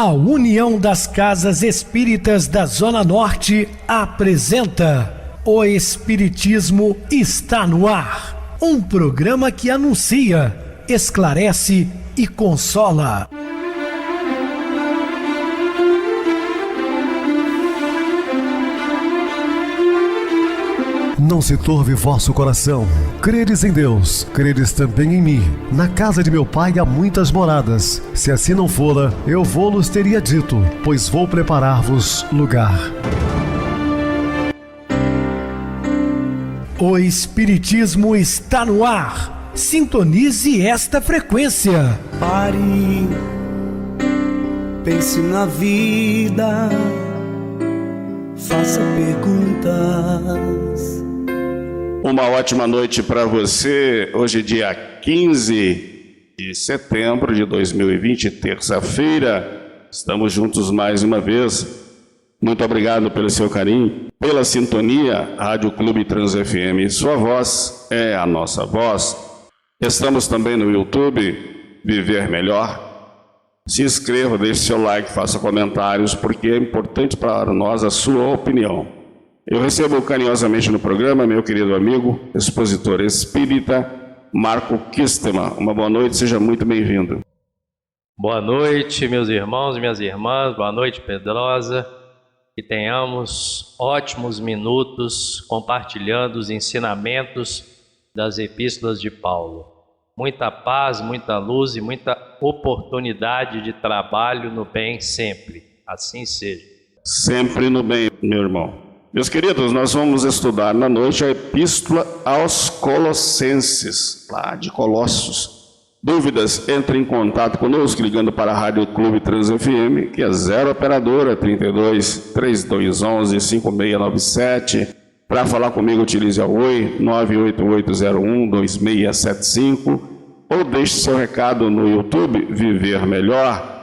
A União das Casas Espíritas da Zona Norte apresenta O Espiritismo está no ar. Um programa que anuncia, esclarece e consola. Não se turve vosso coração. Credes em Deus, credes também em mim. Na casa de meu pai há muitas moradas. Se assim não fora, eu vou-los teria dito, pois vou preparar-vos lugar. O Espiritismo está no ar. Sintonize esta frequência. Pare, pense na vida, faça perguntas. Uma ótima noite para você. Hoje, dia 15 de setembro de 2020, terça-feira. Estamos juntos mais uma vez. Muito obrigado pelo seu carinho, pela sintonia. Rádio Clube Trans FM, sua voz é a nossa voz. Estamos também no YouTube, Viver Melhor. Se inscreva, deixe seu like, faça comentários, porque é importante para nós a sua opinião. Eu recebo carinhosamente no programa meu querido amigo, expositor espírita, Marco Kistema. Uma boa noite, seja muito bem-vindo. Boa noite, meus irmãos e minhas irmãs. Boa noite, Pedrosa. Que tenhamos ótimos minutos compartilhando os ensinamentos das epístolas de Paulo. Muita paz, muita luz e muita oportunidade de trabalho no bem sempre. Assim seja. Sempre no bem, meu irmão. Meus queridos, nós vamos estudar na noite a Epístola aos Colossenses, lá de Colossos. Dúvidas, entre em contato conosco ligando para a Rádio Clube Trans FM, que é 0 operadora 32 3211 5697. Para falar comigo, utilize a Oi 98801 2675 ou deixe seu recado no YouTube Viver Melhor.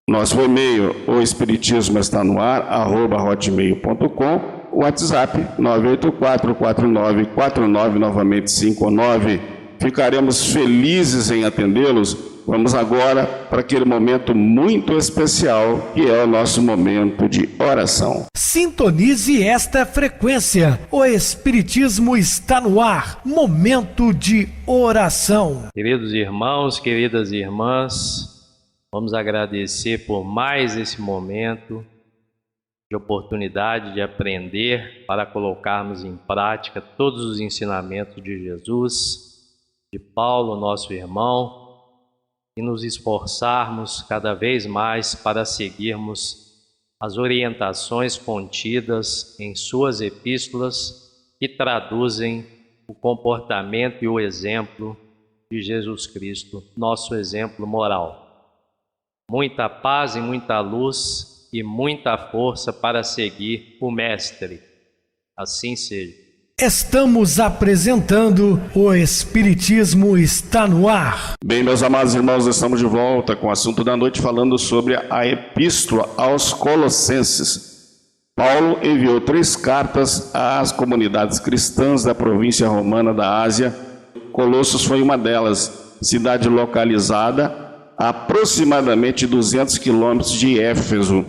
Nosso e-mail, o espiritismo está no ar, @hotmail.com, WhatsApp 9844949 novamente 59. Ficaremos felizes em atendê-los. Vamos agora para aquele momento muito especial, que é o nosso momento de oração. Sintonize esta frequência. O Espiritismo está no ar. Momento de oração. Queridos irmãos, queridas irmãs, vamos agradecer por mais esse momento de oportunidade de aprender para colocarmos em prática todos os ensinamentos de Jesus, de Paulo, nosso irmão, e nos esforçarmos cada vez mais para seguirmos as orientações contidas em suas epístolas que traduzem o comportamento e o exemplo de Jesus Cristo, nosso exemplo moral. Muita paz e muita luz e muita força para seguir o Mestre. Assim seja. Estamos apresentando O Espiritismo está no ar. Bem, meus amados irmãos, estamos de volta com o assunto da noite, falando sobre a Epístola aos Colossenses. Paulo enviou 3 cartas às comunidades cristãs da província romana da Ásia. Colossos foi uma delas, cidade localizada a aproximadamente 200 quilômetros de Éfeso.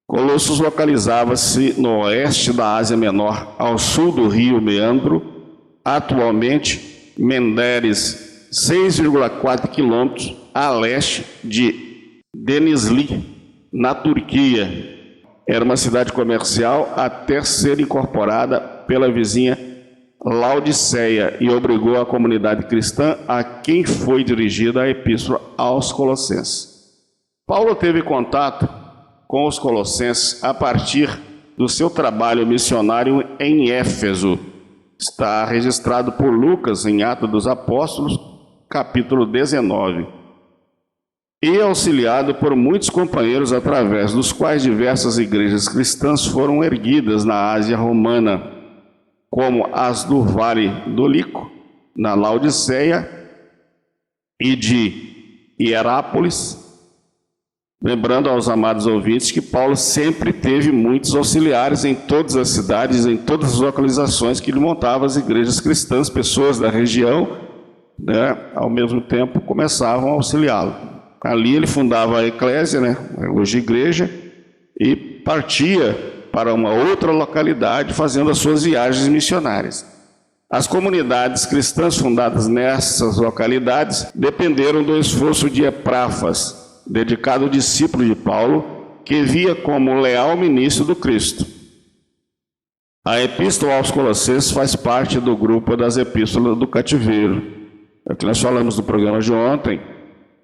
Colossos localizava-se no oeste da Ásia Menor, ao sul do rio Meandro, atualmente Menderes, 6,4 quilômetros a leste de Denizli, na Turquia. Era uma cidade comercial até ser incorporada pela vizinha Laodiceia e obrigou a comunidade cristã a quem foi dirigida a Epístola aos Colossenses. Paulo teve contato com os Colossenses a partir do seu trabalho missionário em Éfeso. Está registrado por Lucas em Atos dos Apóstolos, capítulo 19. E auxiliado por muitos companheiros, através dos quais diversas igrejas cristãs foram erguidas na Ásia Romana, como as do Vale do Lico, na Laodiceia, e de Hierápolis. Lembrando aos amados ouvintes que Paulo sempre teve muitos auxiliares em todas as cidades, em todas as localizações que ele montava as igrejas cristãs, pessoas da região, ao mesmo tempo começavam a auxiliá-lo. Ali ele fundava a eclésia, né, hoje igreja, e partia para uma outra localidade fazendo as suas viagens missionárias. As comunidades cristãs fundadas nessas localidades dependeram do esforço de Epáfras, dedicado discípulo de Paulo, que via como leal ministro do Cristo. A Epístola aos Colossenses faz parte do grupo das Epístolas do Cativeiro. É o que nós falamos no programa de ontem.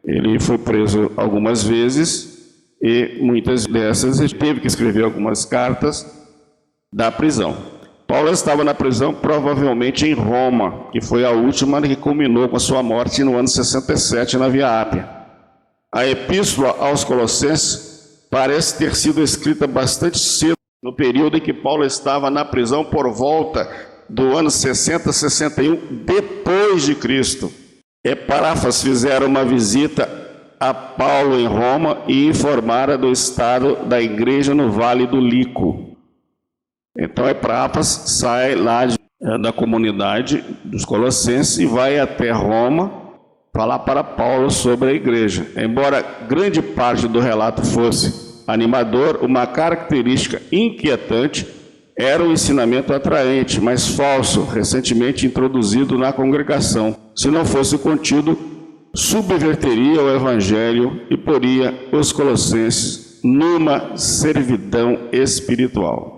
Ele foi preso algumas vezes e muitas dessas ele teve que escrever algumas cartas da prisão. Paulo estava na prisão provavelmente em Roma, que foi a última que culminou com a sua morte no ano 67 na Via Ápia. A Epístola aos Colossenses parece ter sido escrita bastante cedo, no período em que Paulo estava na prisão, por volta do ano 60, 61, depois de Cristo. Epáfras fizeram uma visita a Paulo em Roma e informara do estado da igreja no Vale do Lico. Então Epáfras sai lá da comunidade dos Colossenses e vai até Roma falar para Paulo sobre a igreja. Embora grande parte do relato fosse animador, uma característica inquietante era o ensinamento atraente, mas falso, recentemente introduzido na congregação. Se não fosse contido, subverteria o evangelho e poria os colossenses numa servidão espiritual.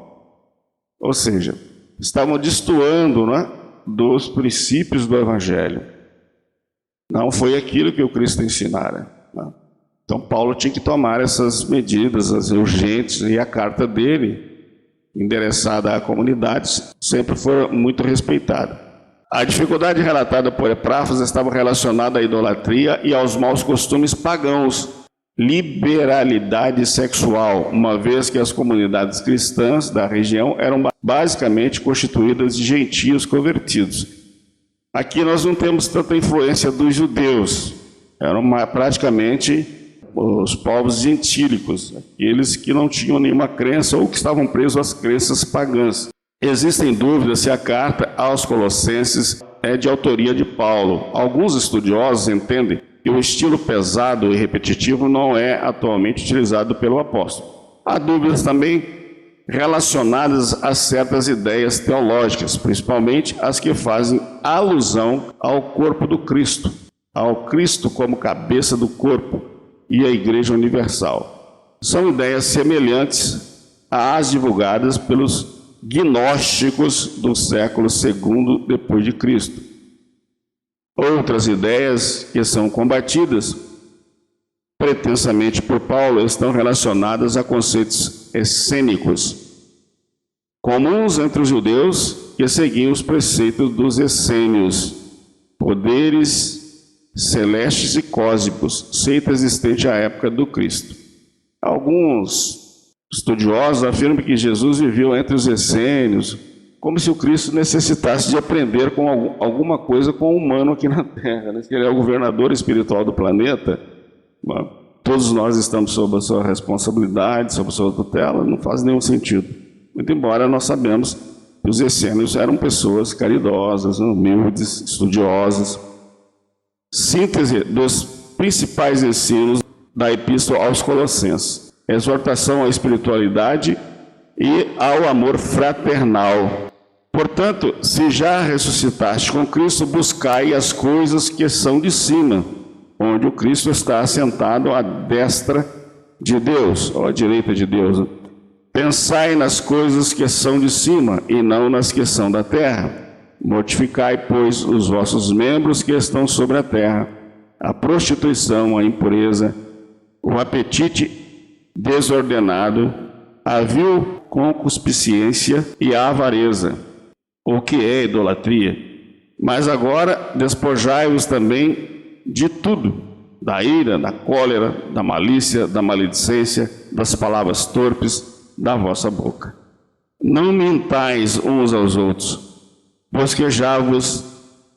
Ou seja, estavam destoando, né, dos princípios do evangelho. Não foi aquilo que o Cristo ensinara, né? Então Paulo tinha que tomar essas medidas, as urgentes, e a carta dele, endereçada à comunidade, sempre foi muito respeitada. A dificuldade relatada por Epáfras estava relacionada à idolatria e aos maus costumes pagãos, liberalidade sexual, uma vez que as comunidades cristãs da região eram basicamente constituídas de gentios convertidos. Aqui nós não temos tanta influência dos judeus, eram praticamente os povos gentílicos, aqueles que não tinham nenhuma crença ou que estavam presos às crenças pagãs. Existem dúvidas se a carta aos Colossenses é de autoria de Paulo. Alguns estudiosos entendem que o estilo pesado e repetitivo não é atualmente utilizado pelo apóstolo. Há dúvidas também relacionadas a certas ideias teológicas, principalmente as que fazem alusão ao corpo do Cristo, ao Cristo como cabeça do corpo e a Igreja Universal. São ideias semelhantes às divulgadas pelos gnósticos do século II depois de Cristo. Outras ideias que são combatidas pretensamente por Paulo estão relacionadas a conceitos essênicos, comuns entre os judeus que seguiam os preceitos dos essênios, poderes celestes e cósmicos, seita existente à época do Cristo. Alguns estudiosos afirmam que Jesus viveu entre os essênios, como se o Cristo necessitasse de aprender com alguma coisa com o humano aqui na Terra, né? Ele é o governador espiritual do planeta. Todos nós estamos sob a sua responsabilidade, sob a sua tutela, não faz nenhum sentido. Muito embora nós sabemos que os essênios eram pessoas caridosas, humildes, estudiosas. Síntese dos principais ensinos da Epístola aos Colossenses: exortação à espiritualidade e ao amor fraternal. Portanto, se já ressuscitaste com Cristo, buscai as coisas que são de cima, onde o Cristo está assentado à destra de Deus, ou à direita de Deus. Pensai nas coisas que são de cima, e não nas que são da terra. Mortificai, pois, os vossos membros que estão sobre a terra, a prostituição, a impureza, o apetite desordenado, a vil concupiscência e a avareza, o que é idolatria. Mas agora despojai-vos também de tudo, da ira, da cólera, da malícia, da maledicência, das palavras torpes da vossa boca. Não mentais uns aos outros, pois que já vos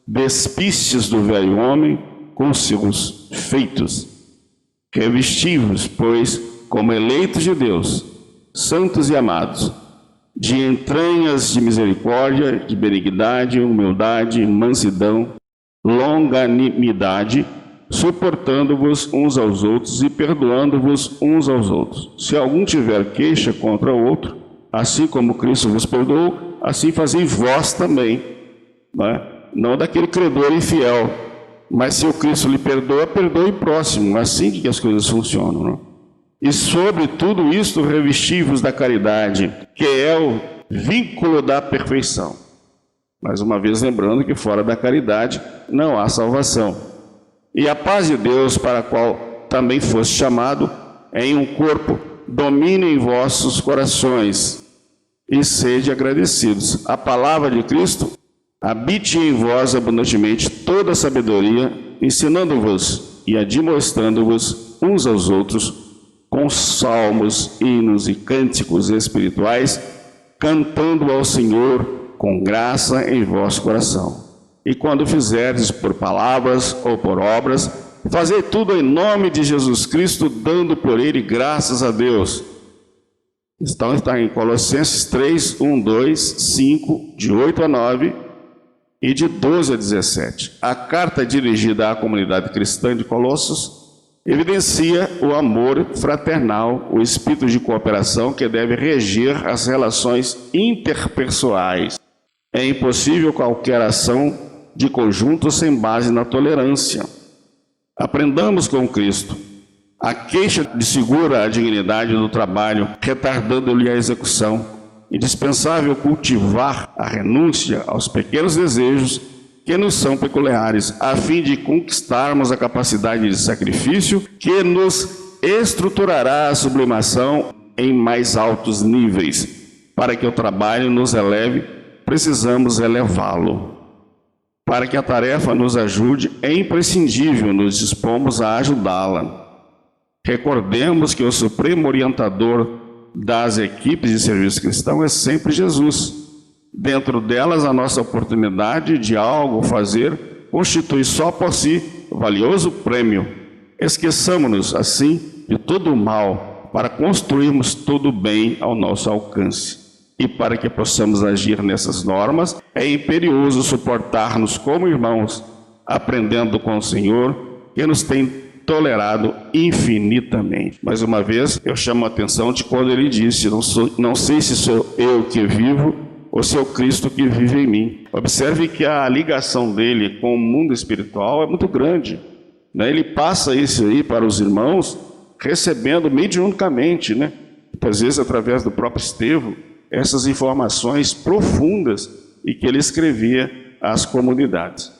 despistes do velho homem com seus feitos. Revesti-vos, pois, como eleitos de Deus, santos e amados, de entranhas de misericórdia, de benignidade, humildade, mansidão, longanimidade, suportando-vos uns aos outros e perdoando-vos uns aos outros. Se algum tiver queixa contra o outro, assim como Cristo vos perdoou, assim fazei vós também, não daquele credor infiel, mas se o Cristo lhe perdoa, perdoe o próximo. Assim que as coisas funcionam, não? E sobre tudo isto revesti-vos da caridade, que é o vínculo da perfeição. Mais uma vez lembrando que fora da caridade não há salvação. E a paz de Deus, para a qual também foste chamado, em um corpo, domine em vossos corações e sede agradecidos. A palavra de Cristo habite em vós abundantemente toda a sabedoria, ensinando-vos e admoestando-vos uns aos outros com salmos, hinos e cânticos espirituais, cantando ao Senhor com graça em vosso coração. E quando fizerdes por palavras ou por obras, fazei tudo em nome de Jesus Cristo, dando por ele graças a Deus. Então está em Colossenses 3, 1, 2, 5, de 8 a 9 e de 12 a 17. A carta dirigida à comunidade cristã de Colossos evidencia o amor fraternal, o espírito de cooperação que deve reger as relações interpessoais. É impossível qualquer ação de conjunto sem base na tolerância. Aprendamos com Cristo. A queixa desfigura a dignidade do trabalho, retardando-lhe a execução. Indispensável cultivar a renúncia aos pequenos desejos que nos são peculiares, a fim de conquistarmos a capacidade de sacrifício que nos estruturará a sublimação em mais altos níveis. Para que o trabalho nos eleve, precisamos elevá-lo. Para que a tarefa nos ajude, é imprescindível nos dispomos a ajudá-la. Recordemos que o supremo orientador das equipes de serviço cristão é sempre Jesus. Dentro delas, a nossa oportunidade de algo fazer constitui só por si valioso prêmio. Esqueçamos-nos, assim, de todo o mal, para construirmos todo o bem ao nosso alcance. E para que possamos agir nessas normas, é imperioso suportar-nos como irmãos, aprendendo com o Senhor, que nos tem tolerado infinitamente. Mais uma vez, eu chamo a atenção de quando ele disse, não sei se sou eu que vivo, ou se é o Cristo que vive em mim. Observe que a ligação dele com o mundo espiritual é muito grande, né? Ele passa isso aí para os irmãos, recebendo mediunicamente, né? Às vezes através do próprio Estevão, essas informações profundas e que ele escrevia às comunidades.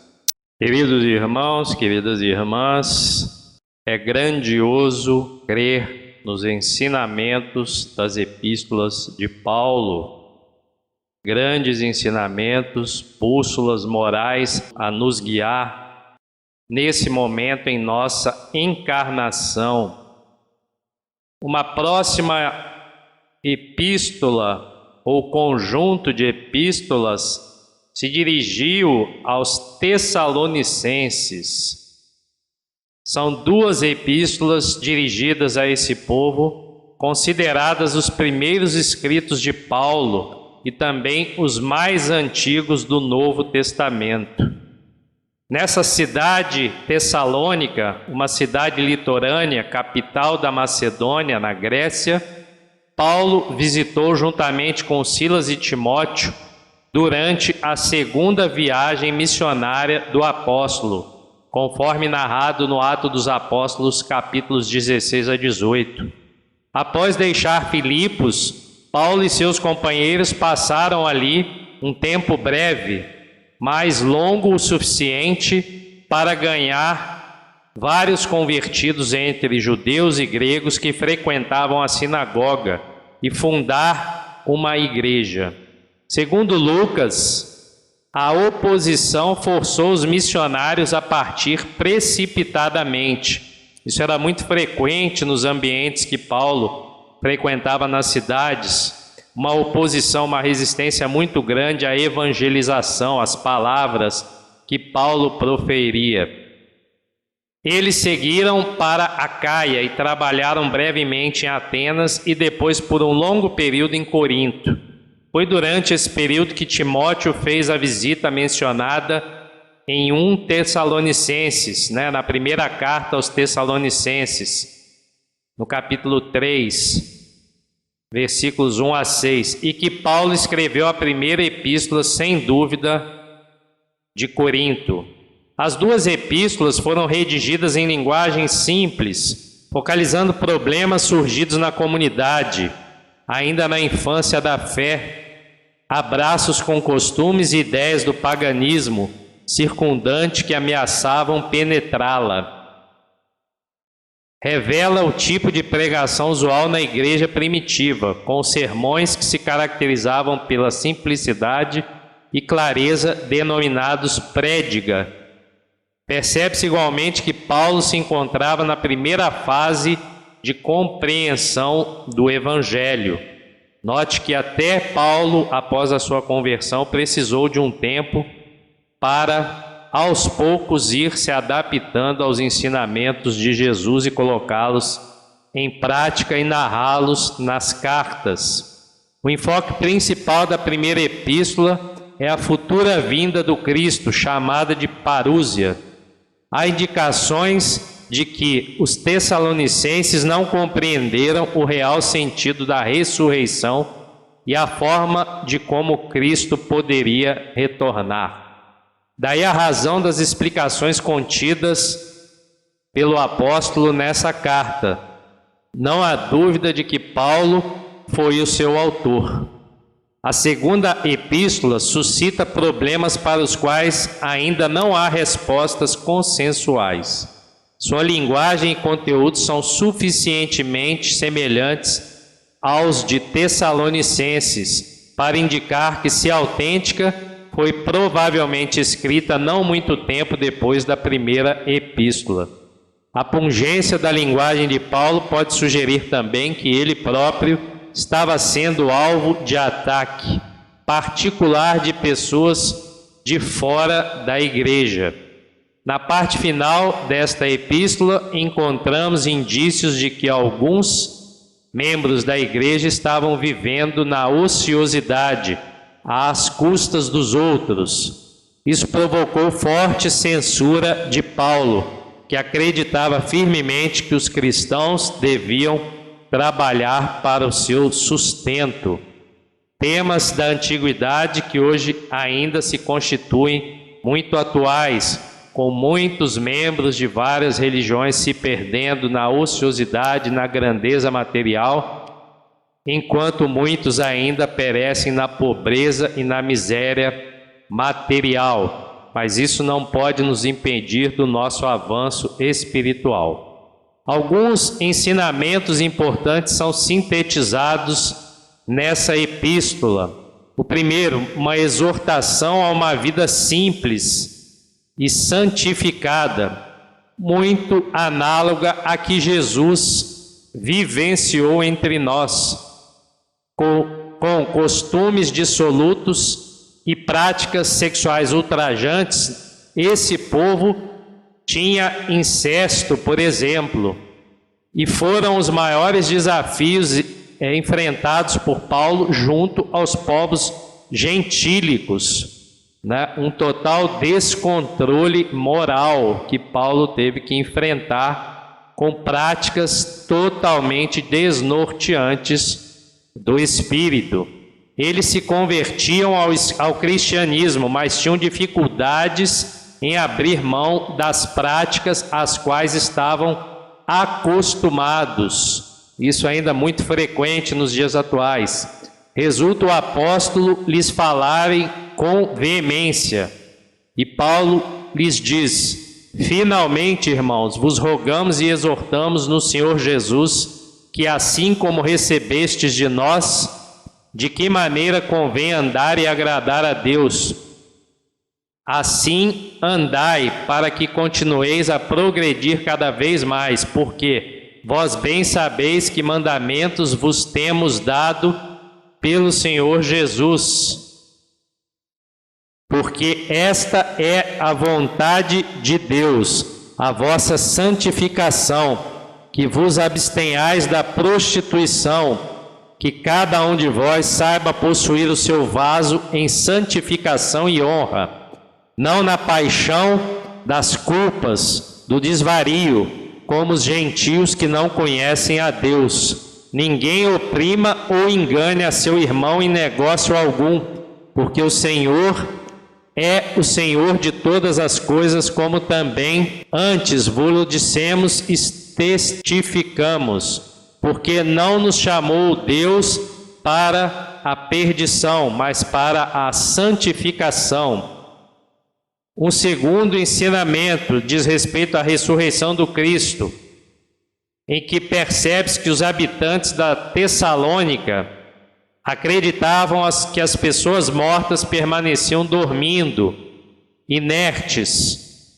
Queridos irmãos, queridas irmãs, é grandioso crer nos ensinamentos das epístolas de Paulo. Grandes ensinamentos, bússolas morais a nos guiar nesse momento em nossa encarnação. Uma próxima epístola ou conjunto de epístolas se dirigiu aos Tessalonicenses. São duas epístolas dirigidas a esse povo, consideradas os primeiros escritos de Paulo e também os mais antigos do Novo Testamento. Nessa cidade Tessalônica, uma cidade litorânea, capital da Macedônia, na Grécia, Paulo visitou juntamente com Silas e Timóteo durante a segunda viagem missionária do apóstolo, conforme narrado no Atos dos Apóstolos, capítulos 16 a 18. Após deixar Filipos, Paulo e seus companheiros passaram ali um tempo breve, mas longo o suficiente para ganhar vários convertidos entre judeus e gregos que frequentavam a sinagoga e fundar uma igreja. Segundo Lucas, a oposição forçou os missionários a partir precipitadamente. Isso era muito frequente nos ambientes que Paulo frequentava nas cidades, uma oposição, uma resistência muito grande à evangelização, às palavras que Paulo proferia. Eles seguiram para Acaia e trabalharam brevemente em Atenas e depois por um longo período em Corinto. Foi durante esse período que Timóteo fez a visita mencionada em 1 Tessalonicenses, na primeira carta aos Tessalonicenses, no capítulo 3, versículos 1 a 6, e que Paulo escreveu a primeira epístola, sem dúvida, de Corinto. As duas epístolas foram redigidas em linguagem simples, focalizando problemas surgidos na comunidade, ainda na infância da fé, abraços com costumes e ideias do paganismo circundante que ameaçavam penetrá-la. Revela o tipo de pregação usual na igreja primitiva, com sermões que se caracterizavam pela simplicidade e clareza, denominados prédiga. Percebe-se igualmente que Paulo se encontrava na primeira fase de compreensão do Evangelho. Note que até Paulo, após a sua conversão, precisou de um tempo para, aos poucos, ir se adaptando aos ensinamentos de Jesus e colocá-los em prática e narrá-los nas cartas. O enfoque principal da primeira epístola é a futura vinda do Cristo, chamada de parúsia. Há indicações de que os tessalonicenses não compreenderam o real sentido da ressurreição e a forma de como Cristo poderia retornar. Daí a razão das explicações contidas pelo apóstolo nessa carta. Não há dúvida de que Paulo foi o seu autor. A segunda epístola suscita problemas para os quais ainda não há respostas consensuais. Sua linguagem e conteúdo são suficientemente semelhantes aos de Tessalonicenses para indicar que, se autêntica, foi provavelmente escrita não muito tempo depois da primeira epístola. A pungência da linguagem de Paulo pode sugerir também que ele próprio estava sendo alvo de ataque particular de pessoas de fora da igreja. Na parte final desta epístola, encontramos indícios de que alguns membros da igreja estavam vivendo na ociosidade, às custas dos outros. Isso provocou forte censura de Paulo, que acreditava firmemente que os cristãos deviam trabalhar para o seu sustento. Temas da antiguidade que hoje ainda se constituem muito atuais, com muitos membros de várias religiões se perdendo na ociosidade, na grandeza material, enquanto muitos ainda perecem na pobreza e na miséria material. Mas isso não pode nos impedir do nosso avanço espiritual. Alguns ensinamentos importantes são sintetizados nessa epístola. O primeiro, uma exortação a uma vida simples e santificada, muito análoga a que Jesus vivenciou entre nós, com costumes dissolutos e práticas sexuais ultrajantes. Esse povo tinha incesto, por exemplo, e foram os maiores desafios enfrentados por Paulo junto aos povos gentílicos, um total descontrole moral que Paulo teve que enfrentar com práticas totalmente desnorteantes do espírito. Eles se convertiam ao cristianismo, mas tinham dificuldades em abrir mão das práticas às quais estavam acostumados. Isso ainda é muito frequente nos dias atuais. Resulta o apóstolo lhes falarem com veemência, e Paulo lhes diz: finalmente, irmãos, vos rogamos e exortamos no Senhor Jesus, que assim como recebestes de nós, de que maneira convém andar e agradar a Deus, assim andai, para que continueis a progredir cada vez mais, porque vós bem sabeis que mandamentos vos temos dado pelo Senhor Jesus. Porque esta é a vontade de Deus, a vossa santificação, que vos abstenhais da prostituição, que cada um de vós saiba possuir o seu vaso em santificação e honra, não na paixão das culpas, do desvario, como os gentios que não conhecem a Deus. Ninguém oprima ou engane a seu irmão em negócio algum, porque o Senhor é o Senhor de todas as coisas, como também antes vos dissemos e testificamos, porque não nos chamou Deus para a perdição, mas para a santificação. Um segundo ensinamento diz respeito à ressurreição do Cristo, em que percebe-se que os habitantes da Tessalônica acreditavam que as pessoas mortas permaneciam dormindo, inertes,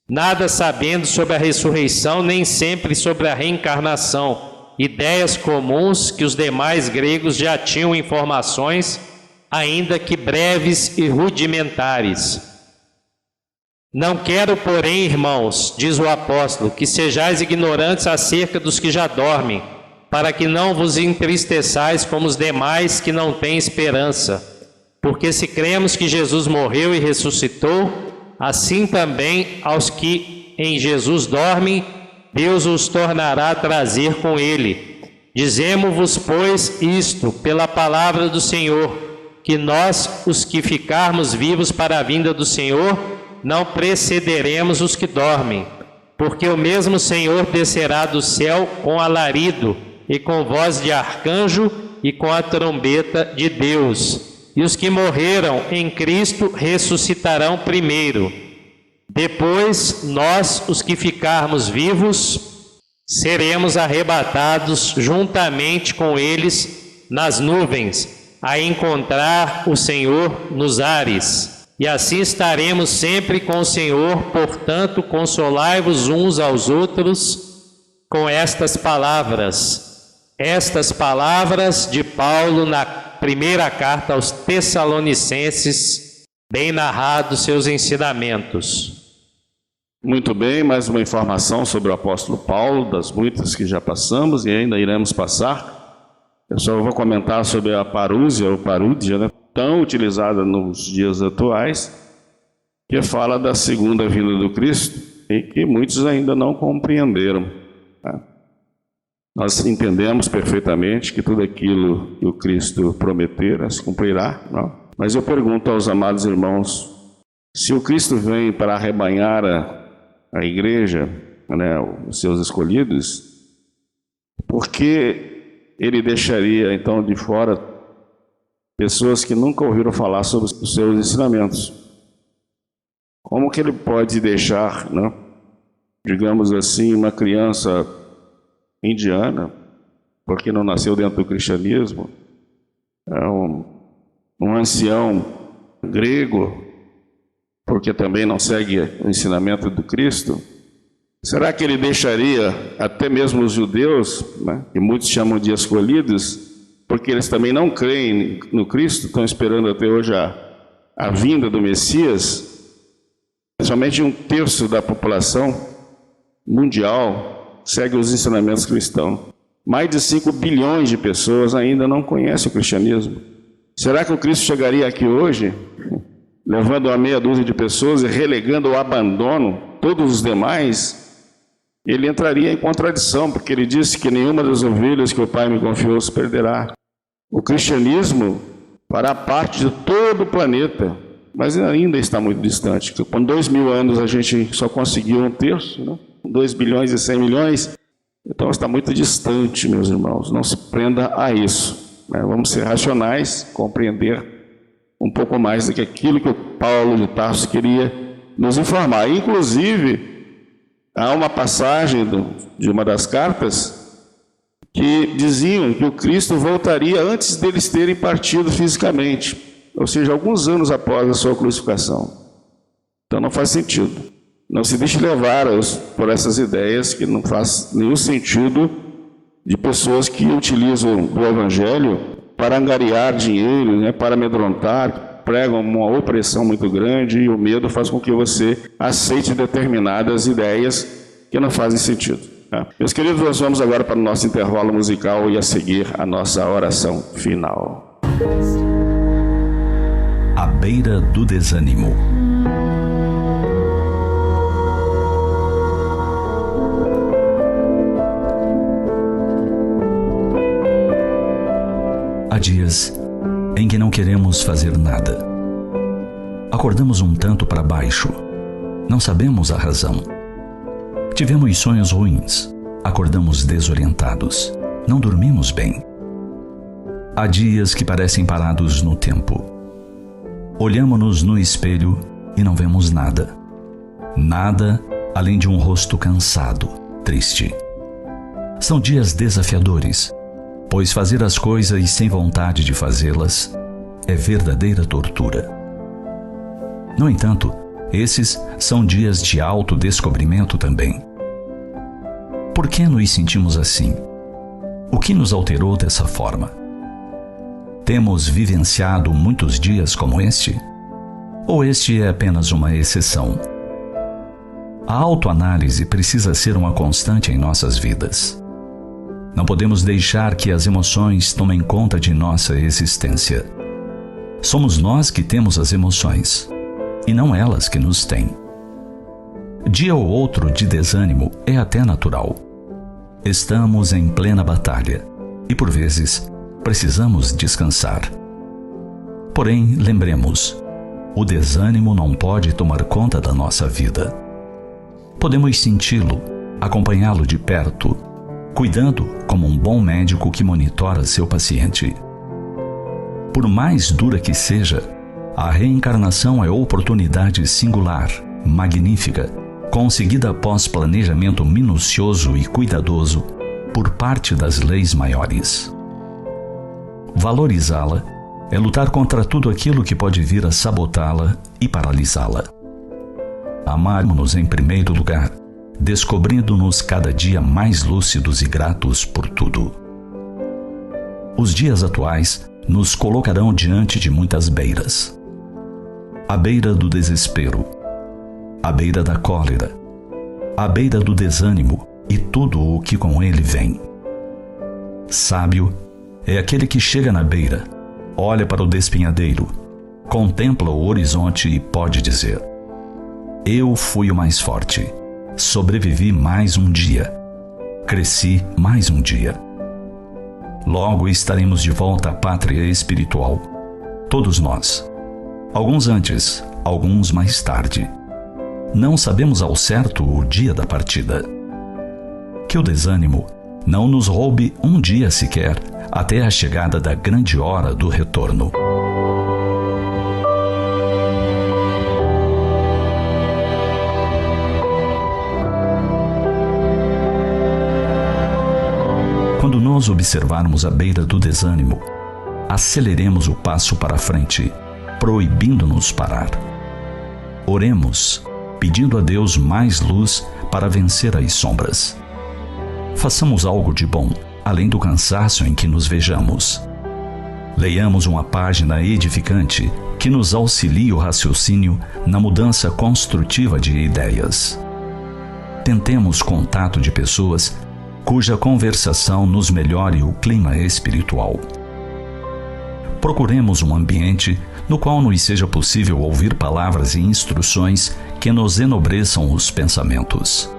nada sabendo sobre a ressurreição, nem sempre sobre a reencarnação. Ideias comuns que os demais gregos já tinham informações, ainda que breves e rudimentares. Não quero, porém, irmãos, diz o apóstolo, que sejais ignorantes acerca dos que já dormem, para que não vos entristeçais como os demais que não têm esperança. Porque se cremos que Jesus morreu e ressuscitou, assim também aos que em Jesus dormem, Deus os tornará a trazer com ele. Dizemo-vos, pois, isto, pela palavra do Senhor, que nós, os que ficarmos vivos para a vinda do Senhor, não precederemos os que dormem. Porque o mesmo Senhor descerá do céu com alarido, e com voz de arcanjo, e com a trombeta de Deus. E os que morreram em Cristo ressuscitarão primeiro. Depois, nós, os que ficarmos vivos, seremos arrebatados juntamente com eles nas nuvens, a encontrar o Senhor nos ares. E assim estaremos sempre com o Senhor. Portanto, consolai-vos uns aos outros com estas palavras. Estas palavras de Paulo na primeira carta aos Tessalonicenses, bem narrados seus ensinamentos. Muito bem, mais uma informação sobre o apóstolo Paulo, das muitas que já passamos e ainda iremos passar. Eu só vou comentar sobre a parúzia, ou parúdia, né, tão utilizada nos dias atuais, que fala da segunda vinda do Cristo e que muitos ainda não compreenderam. Tá? Nós entendemos perfeitamente que tudo aquilo que o Cristo prometer se cumprirá, não? Mas eu pergunto aos amados irmãos, se o Cristo vem para arrebanhar a igreja, né, os seus escolhidos, por que ele deixaria então de fora pessoas que nunca ouviram falar sobre os seus ensinamentos? Como que ele pode deixar, né, digamos assim, uma criança indiana, porque não nasceu dentro do cristianismo, um ancião grego, porque também não segue o ensinamento do Cristo? Será que ele deixaria até mesmo os judeus, né, que muitos chamam de escolhidos, porque eles também não creem no Cristo, estão esperando até hoje a vinda do Messias? Somente 1/3 da população mundial segue os ensinamentos cristãos. Mais de 5 bilhões de pessoas ainda não conhecem o cristianismo. Será que o Cristo chegaria aqui hoje, levando uma meia dúzia de pessoas e relegando ao abandono todos os demais? Ele entraria em contradição, porque ele disse que nenhuma das ovelhas que o Pai me confiou se perderá. O cristianismo fará parte de todo o planeta, mas ainda está muito distante. Com 2.000 anos a gente só conseguiu 1/3, né? 2 bilhões e 100 milhões, então está muito distante, meus irmãos. Não se prenda a isso, né? Vamos ser racionais, compreender um pouco mais do que aquilo que o Paulo de Tarso queria nos informar. Inclusive, há uma passagem de uma das cartas que diziam que o Cristo voltaria antes deles terem partido fisicamente, ou seja, alguns anos após a sua crucificação. Então não faz sentido. Não se deixe levar por essas ideias que não faz nenhum sentido, de pessoas que utilizam o Evangelho para angariar dinheiro, né, para amedrontar, pregam uma opressão muito grande, e o medo faz com que você aceite determinadas ideias que não fazem sentido. Tá? Meus queridos, nós vamos agora para o nosso intervalo musical e a seguir a nossa oração final. À beira do desânimo. Há dias em que não queremos fazer nada. Acordamos um tanto para baixo. Não sabemos a razão. Tivemos sonhos ruins. Acordamos desorientados. Não dormimos bem. Há dias que parecem parados no tempo. Olhamo-nos no espelho e não vemos nada. Nada além de um rosto cansado, triste. São dias desafiadores, pois fazer as coisas sem vontade de fazê-las é verdadeira tortura. No entanto, esses são dias de autodescobrimento também. Por que nos sentimos assim? O que nos alterou dessa forma? Temos vivenciado muitos dias como este? Ou este é apenas uma exceção? A autoanálise precisa ser uma constante em nossas vidas. Não podemos deixar que as emoções tomem conta de nossa existência. Somos nós que temos as emoções, e não elas que nos têm. Dia ou outro de desânimo é até natural. Estamos em plena batalha, e por vezes precisamos descansar. Porém, lembremos, o desânimo não pode tomar conta da nossa vida. Podemos senti-lo, acompanhá-lo de perto, cuidando como um bom médico que monitora seu paciente. Por mais dura que seja, a reencarnação é oportunidade singular, magnífica, conseguida após planejamento minucioso e cuidadoso por parte das leis maiores. Valorizá-la é lutar contra tudo aquilo que pode vir a sabotá-la e paralisá-la. Amarmos-nos em primeiro lugar, descobrindo-nos cada dia mais lúcidos e gratos por tudo. Os dias atuais nos colocarão diante de muitas beiras. A beira do desespero, a beira da cólera, a beira do desânimo e tudo o que com ele vem. Sábio é aquele que chega na beira, olha para o despenhadeiro, contempla o horizonte e pode dizer: eu fui o mais forte. Sobrevivi mais um dia. Cresci mais um dia. Logo estaremos de volta à pátria espiritual. Todos nós. Alguns antes, alguns mais tarde. Não sabemos ao certo o dia da partida. Que o desânimo não nos roube um dia sequer até a chegada da grande hora do retorno. Quando nós observarmos a beira do desânimo, aceleremos o passo para frente, proibindo-nos parar. Oremos, pedindo a Deus mais luz para vencer as sombras. Façamos algo de bom, além do cansaço em que nos vejamos. Leiamos uma página edificante que nos auxilie o raciocínio na mudança construtiva de ideias. Tentemos contato de pessoas cuja conversação nos melhore o clima espiritual. Procuremos um ambiente no qual nos seja possível ouvir palavras e instruções que nos enobreçam os pensamentos.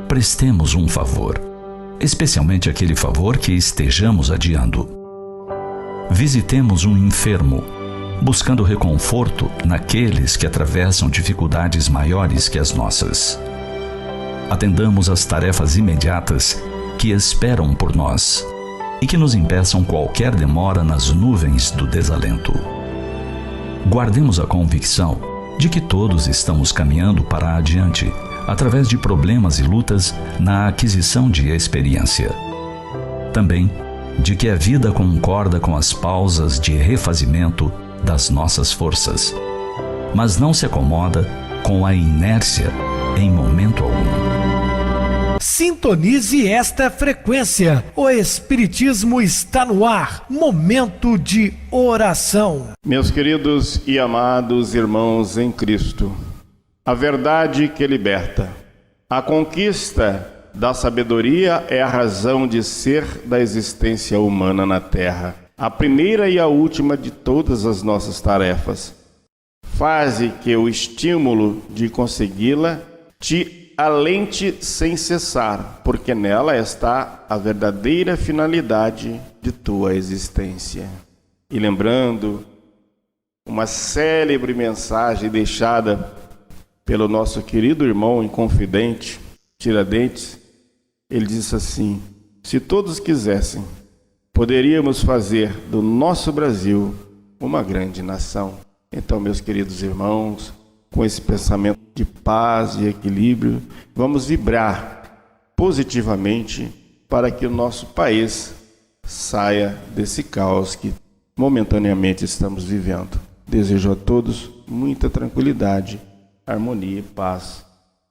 Prestemos um favor, especialmente aquele favor que estejamos adiando. Visitemos um enfermo, buscando reconforto naqueles que atravessam dificuldades maiores que as nossas. Atendamos às tarefas imediatas que esperam por nós e que nos impeçam qualquer demora nas nuvens do desalento. Guardemos a convicção de que todos estamos caminhando para adiante através de problemas e lutas na aquisição de experiência. Também de que a vida concorda com as pausas de refazimento das nossas forças, mas não se acomoda com a inércia em momento algum. Sintonize esta frequência. O Espiritismo está no ar. Momento de oração. Meus queridos e amados irmãos em Cristo, a verdade que liberta. A conquista da sabedoria é a razão de ser da existência humana na Terra. A primeira e a última de todas as nossas tarefas. Faze que o estímulo de consegui-la te alente sem cessar, porque nela está a verdadeira finalidade de tua existência. E lembrando uma célebre mensagem deixada pelo nosso querido irmão inconfidente, Tiradentes, ele disse assim: se todos quisessem, poderíamos fazer do nosso Brasil uma grande nação. Então, meus queridos irmãos, com esse pensamento de paz e equilíbrio, vamos vibrar positivamente para que o nosso país saia desse caos que momentaneamente estamos vivendo. Desejo a todos muita tranquilidade, harmonia e paz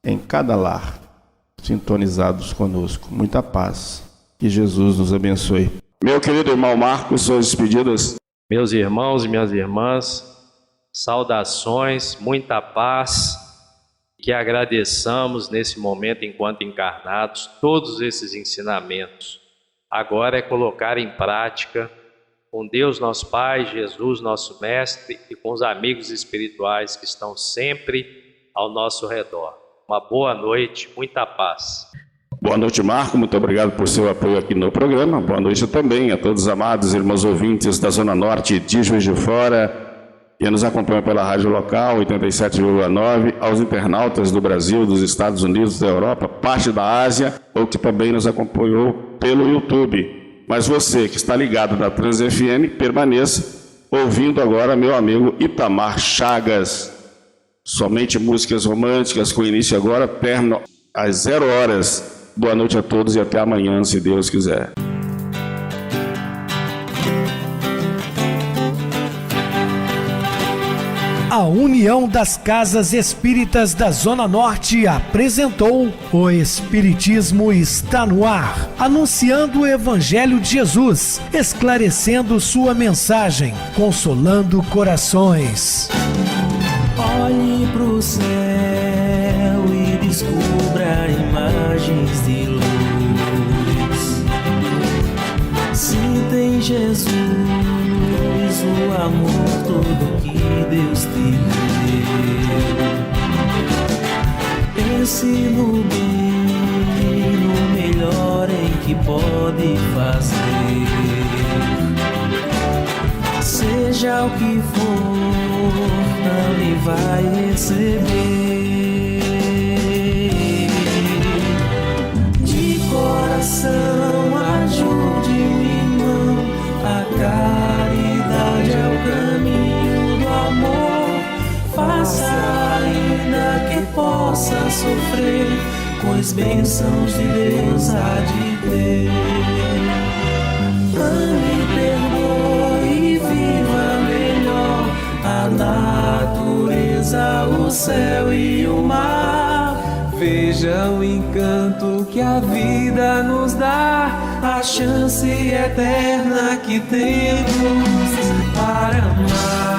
em cada lar, sintonizados conosco. Muita paz. Que Jesus nos abençoe. Meu querido irmão Marcos, suas despedidas. Meus irmãos e minhas irmãs, saudações, muita paz, que agradeçamos nesse momento enquanto encarnados todos esses ensinamentos. Agora é colocar em prática com Deus nosso Pai, Jesus nosso Mestre e com os amigos espirituais que estão sempre ao nosso redor. Uma boa noite, muita paz. Boa noite, Marco, muito obrigado por seu apoio aqui no programa. Boa noite também a todos os amados irmãos ouvintes da Zona Norte de Juiz de Fora, que nos acompanham pela rádio local 87,9, aos internautas do Brasil, dos Estados Unidos, da Europa, parte da Ásia, ou que também nos acompanhou pelo YouTube. Mas você que está ligado na Trans FM, permaneça ouvindo agora meu amigo Itamar Chagas. Somente músicas românticas, com início agora, término às 0 horas. Boa noite a todos e até amanhã, se Deus quiser. A União das Casas Espíritas da Zona Norte apresentou O Espiritismo Está no Ar, anunciando o Evangelho de Jesus, esclarecendo sua mensagem, consolando corações. Olhe pro céu e descubra imagens de luz. Sinta em Jesus o amor todo que Deus te deu. Pense no bem, no melhor em que pode fazer. Seja o que for, também vai receber. De coração, ajude-me, irmão. A caridade é o caminho do amor. Faça ainda que possa sofrer, pois bênçãos de Deus há de ter. Ame, perdoe e viva melhor a natureza, o céu e o mar. Veja o encanto que a vida nos dá, a chance eterna que temos para amar.